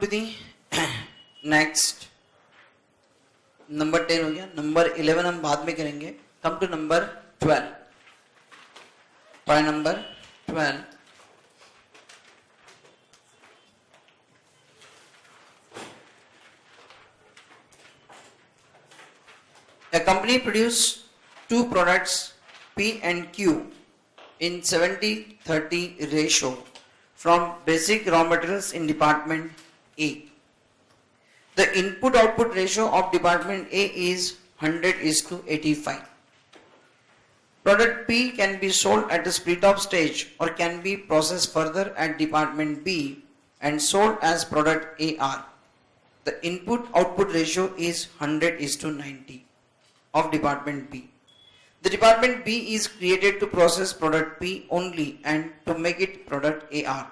to the next number 10 हो गया. Number 11 हम बाद में करेंगे. Come to number 12. Point number 12. A company produced two products P and Q in 70-30 ratio from basic raw materials in department A. The input-output ratio of department A is 100:85. Product P can be sold at the split-off stage or can be processed further at department B and sold as product AR. The input-output ratio is 100:90 of department B. The department B is created to process product P only and to make it product AR.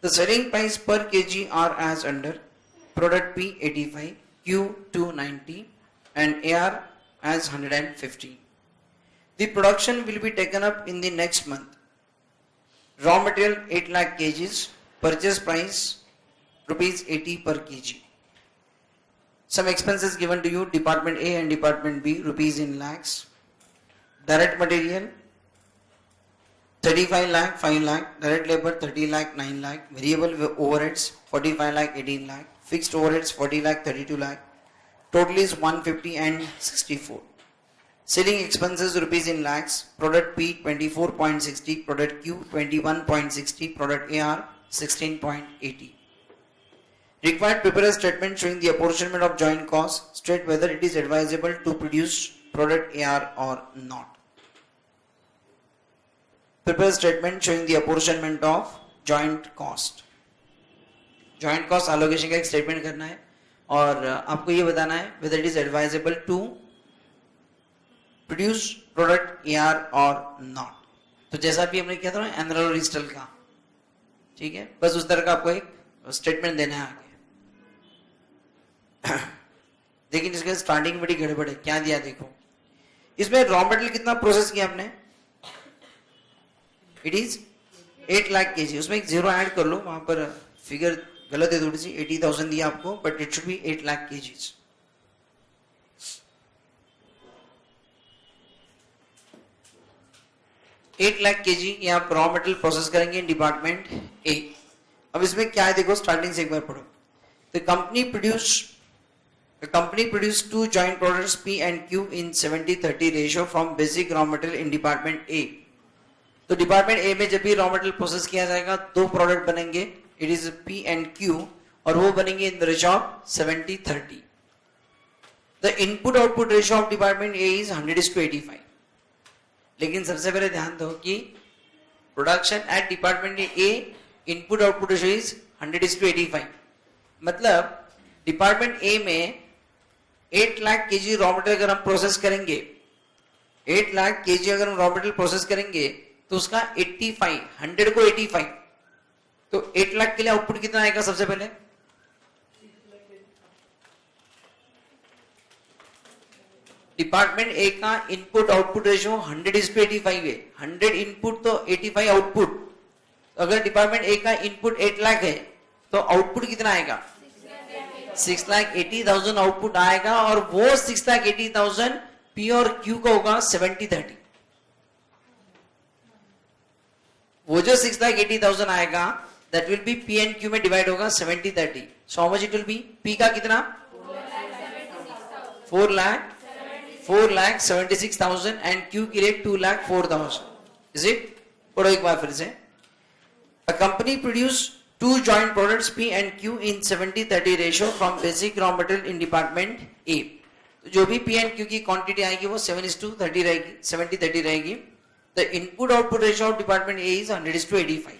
The selling price per kg are as under: product P 85, Q 290 and AR as 150. The production will be taken up in the next month. Raw material 8 lakh kgs, purchase price rupees 80 per kg. Some expenses given to you, department A and department B, rupees in lakhs. Direct material 35 lakh, 5 lakh, direct labor 30 lakh, 9 lakh, variable overheads 45 lakh, 18 lakh, fixed overheads 40 lakh, 32 lakh, total is 150 and 64. Selling expenses rupees in lakhs, product P 24.60, product Q 21.60, product AR 16.80. Required prepare a statement showing the apportionment of joint costs, state whether it is advisable to produce product AR or not. Prepare a statement showing the apportionment of joint cost. Joint cost allocation का एक statement करना है और आपको ये बताना है whether it is advisable to produce product AR or not. तो जैसा भी हमने किया था ना एनरल रिस्टल का, ठीक है, बस उस तरह का आपको एक स्टेटमेंट देना है आगे. लेकिन इसके स्टार्टिंग बड़ी गड़बड़ है. क्या दिया देखो, इसमें रॉ मटेरियल कितना प्रोसेस किया आपने, इट इज 8 लाख केजी. उसमें एक जीरो ऐड कर लो, वहां पर फिगर गलत है थोड़ी सी. 80,000 दिया आपको but it should be 8 lakh KGs. Eight lakh KG ये आप रॉ मटेरियल प्रोसेस करेंगे इन डिपार्टमेंट ए. अब इसमें क्या है देखो, स्टार्टिंग से एक बार पढ़ो. The company produced two joint products P and Q in 70-30 ratio from basic raw material in department A. तो डिपार्टमेंट ए में जब भी रॉ मटेरियल प्रोसेस किया जाएगा दो प्रोडक्ट बनेंगे, it is P and Q, और वो बनेंगे in the ratio of 70-30. The input output ratio of department A is 100:85. लेकिन सबसे पहले ध्यान दो कि production at department A input output ratio is 100:85. मतलब डिपार्टमेंट ए में 8 लाख केजी रॉ मटेरियल अगर हम प्रोसेस करेंगे, 8 लाख केजी अगर हम रॉ मटेरियल प्रोसेस करेंगे तो उसका 85, 100 को 85, तो 8 लाख के लिए आउटपुट कितना आएगा सबसे पहले, डिपार्टमेंट ए का इनपुट आउटपुट रेशियो 100:85 है. 100 इनपुट तो 85 आउटपुट. अगर डिपार्टमेंट ए का इनपुट 8 लाख है तो आउटपुट कितना आएगा, 6,80,000 आउटपुट आएगा. और वो 6,80,000 पी और क्यू का होगा 70-30. वो जो 6,80,000 आएगा that will be P and Q में डिवाइड होगा 70-30. So how much it will be, P का कितना 4,76,000 एंड क्यू की रेट 2,04,000. Is it? पढ़ो एक बार फिर से. A company produced two joint products P and Q in 70-30 ratio from basic raw material in department A. तो जो भी P and Q की क्वांटिटी आएगी वो 7:30 रहेगी, 70-30 रहेगी. The input output ratio of department A is 100:85.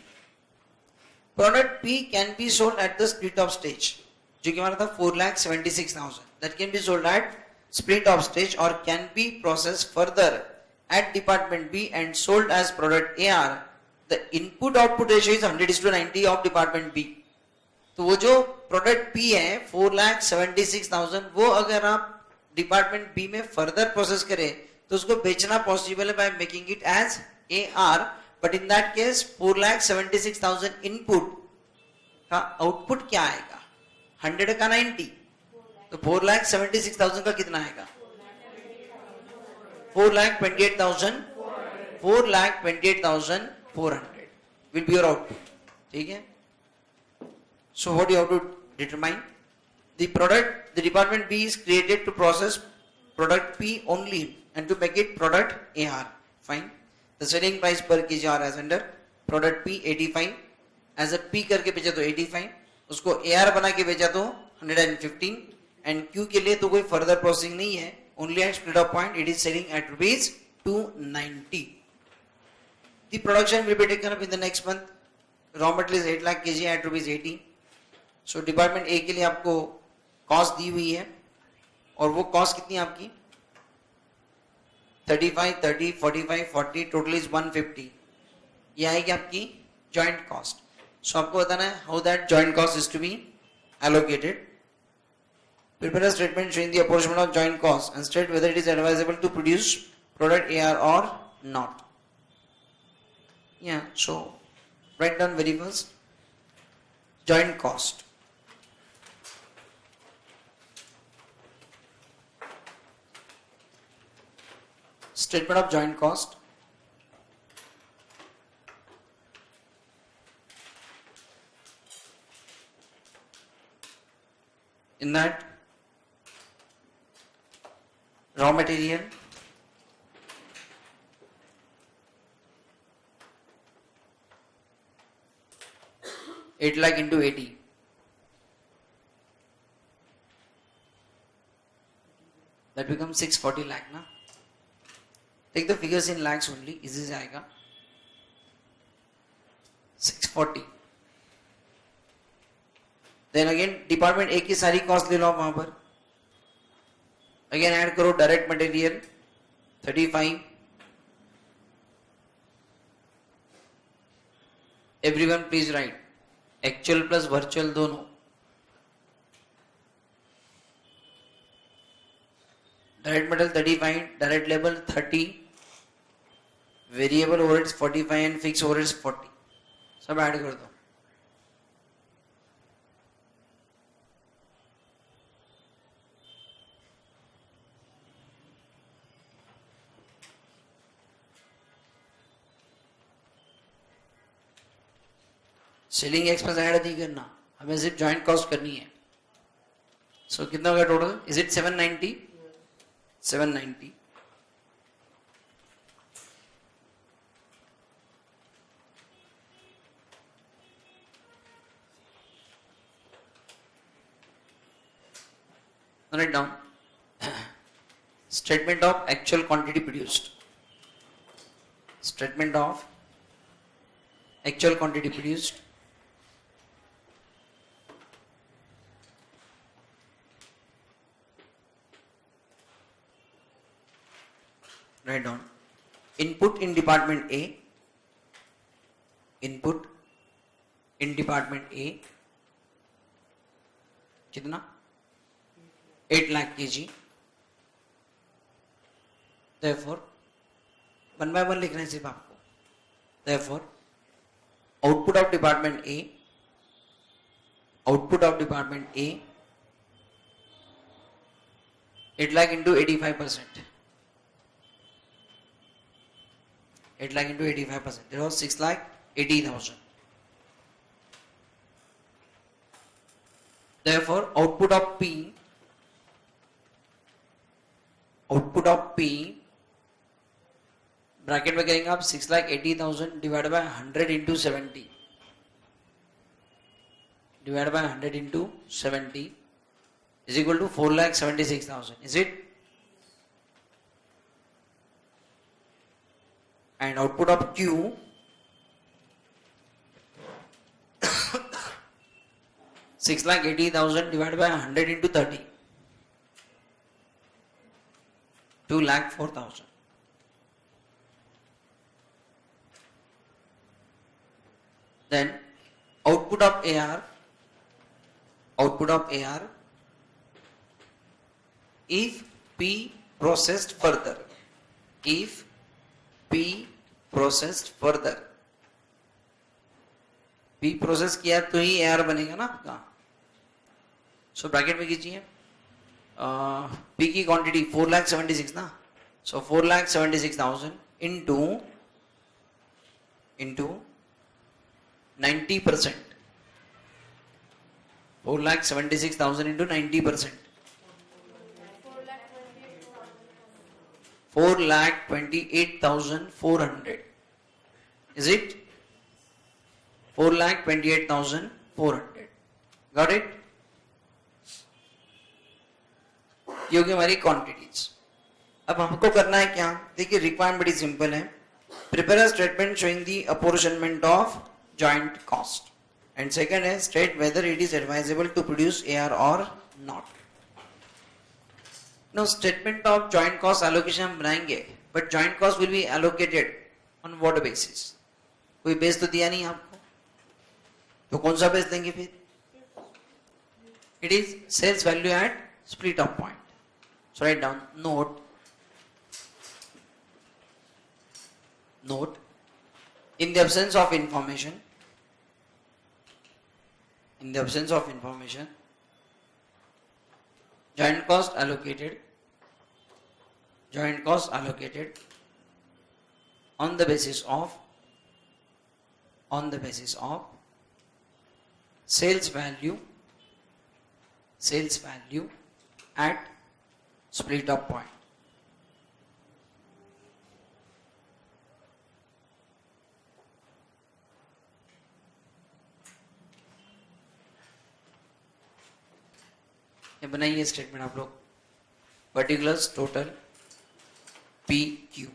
Product P can be sold at the split off stage, जो कि हमारा था 4,76,000. That can be sold at split off stage or can be processed further at department B and sold as product AR. The input output ratio is 100:90 of department B. तो वो जो product P है 4,76,000, वो अगर आप department B में further process करें तो उसको बेचना पॉसिबल है by making it as AR. But in that case 4,76,000 input का आउटपुट क्या आएगा? 100 का 90, तो 4,76,000 का कितना आएगा? 4,28,400 will be your output. ठीक है? So what you have to determine? The product, the department B is created to process product P only and to make it product AR. Fine. The selling price per kg are as under product P 85, as a P करके बेचा तो 85, उसको AR बना के बेचा तो 115, and Q के लिए तो कोई further processing नहीं है, only at split off point it is selling at rupees 290. The production will be taken up in the next month. Raw material is 8 lakh kg at rupees 80. So department A के लिए आपको cost दी हुई है, और वो cost कितनी है आपकी? 35, 30, 45, 40, total is 150. ये आएगी आपकी joint cost. So आपको बताना है how that joint cost is to be allocated. Prepare a statement showing the apportionment of joint cost and state whether it is advisable to produce product AR or not. Yeah, so write down very first joint cost. Statement of joint cost. In that, raw material, $8 lakh into 80, that becomes 640 lakh ना. Take the figures in lakhs only, easy से आएगा 640. Then again department A की सारी cost ले लो आप वहां पर. Again add करो direct material 35. Everyone please write actual plus virtual दोनों. Direct material 35, direct labor 30, variable overheads 45 and fixed overheads 40. सब ऐड कर दो. सेलिंग एक्सपेंस ऐड नहीं करना, हमें सिर्फ जॉइंट कॉस्ट करनी है. सो कितना होगा total? Is it 790? 790. Write down statement of actual quantity produced. Statement of actual quantity produced. Write down input in department A. Input in department A कितना? 8 lakh kg. Therefore, one by one लिखना है सिर्फ आपको. Therefore, output of department A, output of department A, 8 lakh into 85%. 8 lakh into 85%. There was 6,80,000. Therefore, output of P bracket में करेंगे आप 6,80,000 divide by 100 into 70 divide by 100 into 70 is equal to 4,76,000. Is it? And output of Q $6,80,000 divided by 100 into 30 2,04,000. Then output of AR if P processed further, if P processed further P process किया तो ही AR बनेगा ना आपका. So bracket में कीजिए. P की quantity 4,76,000 ना. सो 4,76,000 into 90%. 4,76,000 into 90%. 4,28,400. Is it? 4,28,400. Got it? ये होगी हमारी क्वांटिटीज. अब हमको करना है क्या? देखिए रिक्वायरमेंट बड़ी सिंपल है. Prepare a statement showing the apportionment of joint cost. And second है state whether it is advisable to produce AR और not. No statement of joint cost allocation हम बनाएंगे, but joint cost will be allocated on what basis? कोई base तो दिया नहीं आपको, तो कौन सा बेस देंगे फिर? It is sales value at split of point. So write down note in the absence of information, joint cost allocated on the basis of sales value at split of point. ये बनाइए statement आप लोग. Particulars total P Q.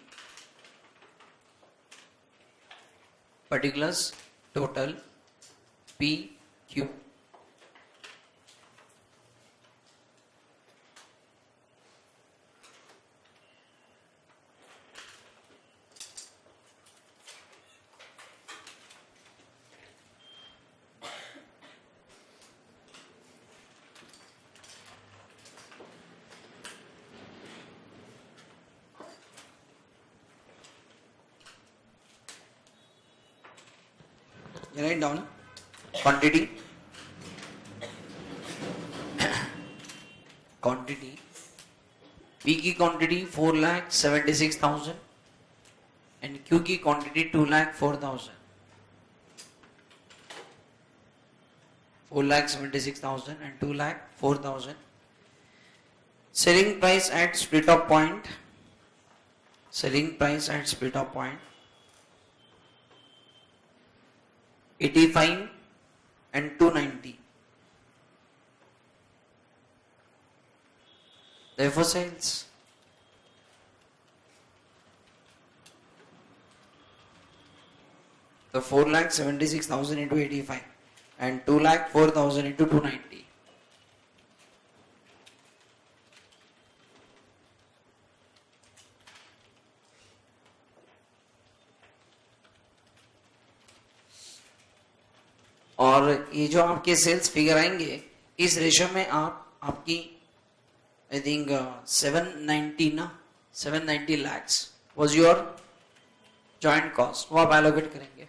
Particulars total P Q. Write down quantity P की quantity 4,76,000 and Q की quantity 2,04,000. 4,76,000 and 2,04,000. Selling price at split of point. 85 and 290. Therefore sales. The 4,76,000 into 85 and 2,04,000 into 290. और ये जो आपके sales figure आएंगे इस ratio में आपकी I think 790 lakhs was your joint cost, वो आप एलोकेट करेंगे.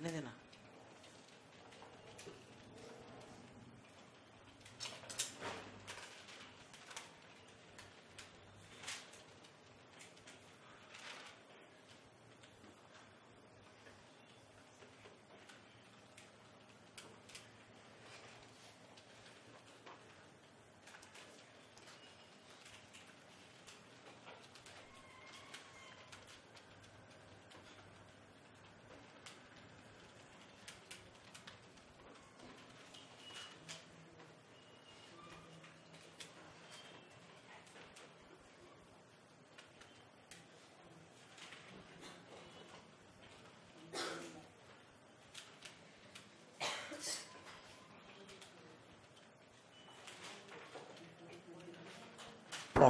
देना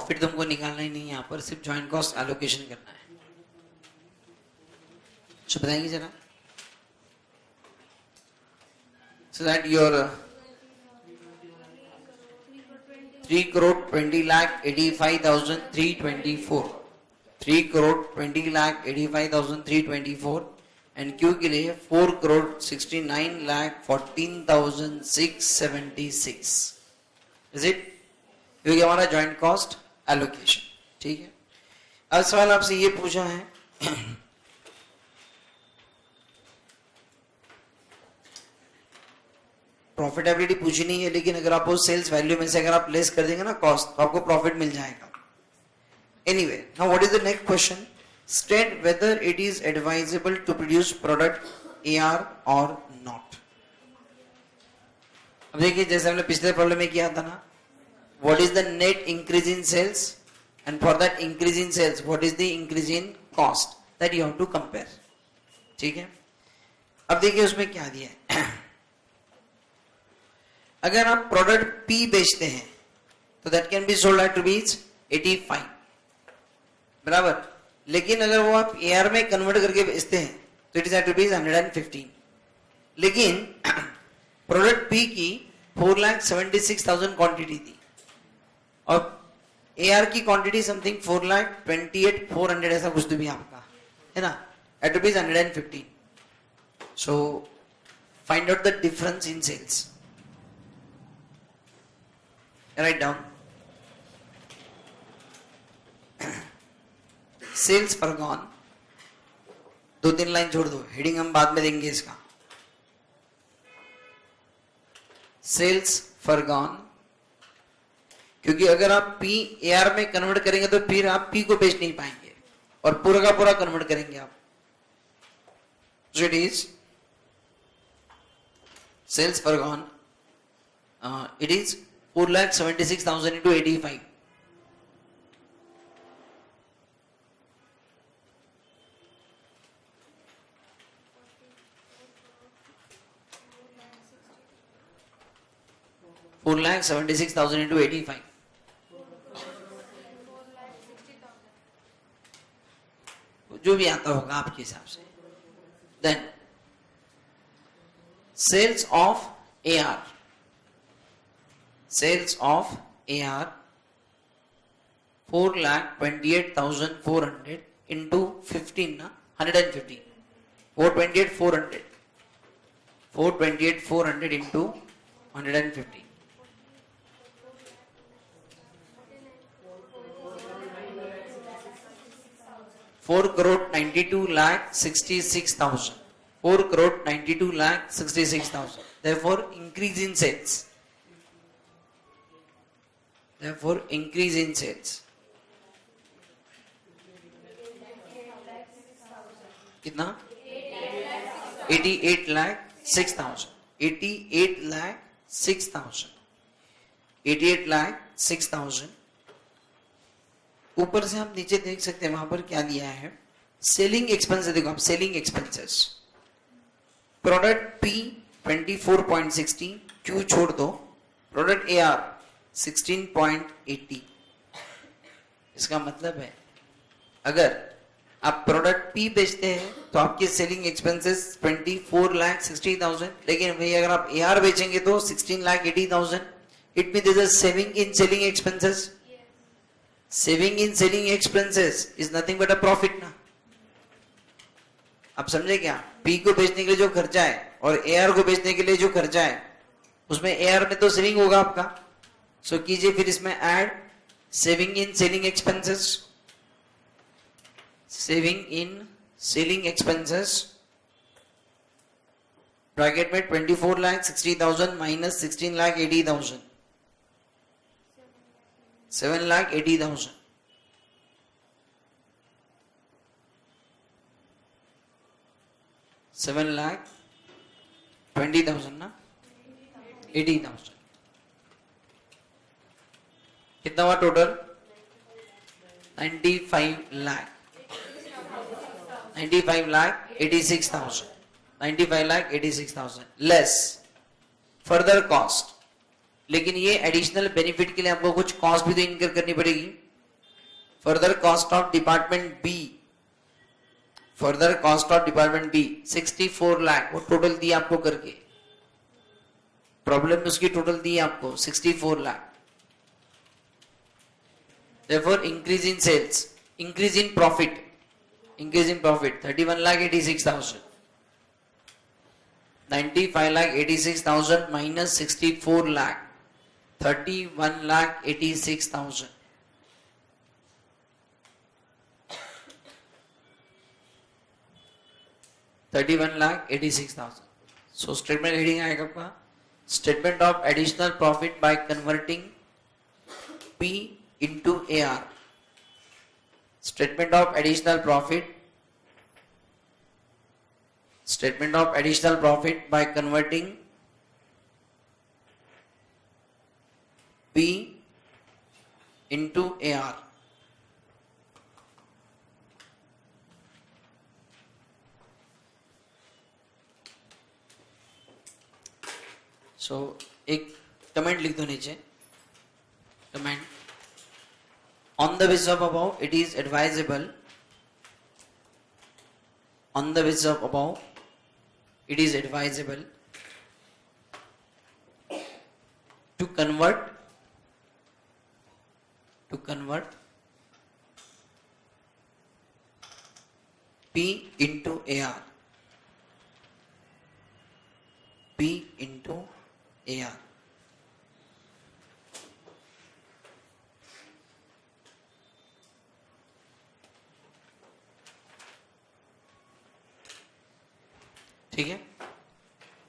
प्रॉफिट तुमको निकालना ही नहीं है, यहाँ पर सिर्फ जॉइंट कॉस्ट एलोकेशन करना है। तो बताएंगे जरा, so that your 3,20,85,324 3,20,85,324 and Q के लिए 4,69,14,676 इज इट, क्योंकि हमारा जॉइंट कॉस्ट एलोकेशन। ठीक है, अब सवाल आपसे ये पूछा है प्रॉफिटेबिलिटी पूछी नहीं है, लेकिन अगर आप उस सेल्स वैल्यू में से अगर आप लेस कर देंगे ना कॉस्ट, तो आपको प्रॉफिट मिल जाएगा। Anyway, now what is the next question, state whether it is advisable to produce product AR और नॉट। अब देखिए, जैसे हमने पिछले प्रॉब्लम में किया था ना, what is the net increase in sales and for that increase in sales what is the increase in cost, that you have to compare. ठीक है, अब देखिए उसमें क्या दिया है अगर आप प्रोडक्ट P बेचते हैं तो that can be sold at rupees 85, बराबर, लेकिन अगर वो आप AR में कन्वर्ट करके बेचते हैं तो इट इज एट रुपीज 115। लेकिन प्रोडक्ट P की 4,76,000 क्वांटिटी थी और AR की क्वांटिटी समथिंग 4,28,400 ऐसा कुछ तो भी आपका है ना, eight rupees 115। So find out the difference in sales, write down sales foregone, 2-3 line छोड़ दो, हेडिंग हम बाद में देंगे इसका। सेल्स फॉरगॉन, क्योंकि अगर आप P AR में कन्वर्ट करेंगे तो फिर आप P को बेच नहीं पाएंगे और पूरा का पूरा कन्वर्ट करेंगे आप। So it is sales forgone, it is 4,76,000 into 85. $4,76,000 into 85. जो भी आता होगा आपके हिसाब से। Then sales of AR. Sales of AR 4,28,400 into 15 ना 115, 428,400 428,400 into 115, $4,92,66,000, 4,92,66,000. Therefore increase in sales, therefore increase in sales कितना, 88,06,000, 88,06,000, 88,06,000। ऊपर से हम नीचे देख सकते हैं वहां पर क्या दिया है, सेलिंग एक्सपेंसेस। देखो आप, selling expenses product P 24.60, Q छोड़ दो, प्रोडक्ट AR 16.80। इसका मतलब है अगर आप प्रोडक्ट P बेचते हैं तो आपके सेलिंग एक्सपेंसेस 24,60,000, लेकिन भाई अगर आप AR बेचेंगे तो 16,80,000। It means there is saving in selling expenses. Saving in selling expenses is nothing but a profit ना। आप समझे क्या, P को बेचने के लिए जो खर्चा है और AR को बेचने के लिए जो खर्चा है, उसमें AR में तो सेविंग होगा आपका। सो कीजिए फिर इसमें add saving in selling expenses, saving in selling expenses bracket में 24,60,000 माइनस 16,80,000, 7,80,000। $7,20,000 ना, 80,000 कितना हुआ टोटल, 95,86,000, 95,86,000 लेस फर्दर कॉस्ट। लेकिन ये एडिशनल बेनिफिट के लिए आपको कुछ कॉस्ट भी तो इनकर करनी पड़ेगी। Further cost of department B, further cost of department B 64 lakh, वो टोटल दी आपको करके, प्रॉब्लम में उसकी टोटल दी आपको 64 lakh. Therefore increase in sales, increase in profit, 31 lakh 86,000, 95 lakh 86,000 minus 64 lakh, 31 lakh 86,000. $31,86,000. So statement heading आएगा आपका statement of additional profit by converting P into AR. Statement of additional profit. Statement of additional profit by converting P into AR. So एक comment लिख दो नीचे, comment, on the basis of above it is advisable, on the basis of above it is advisable to convert P into AR, P into AR. ठीक है.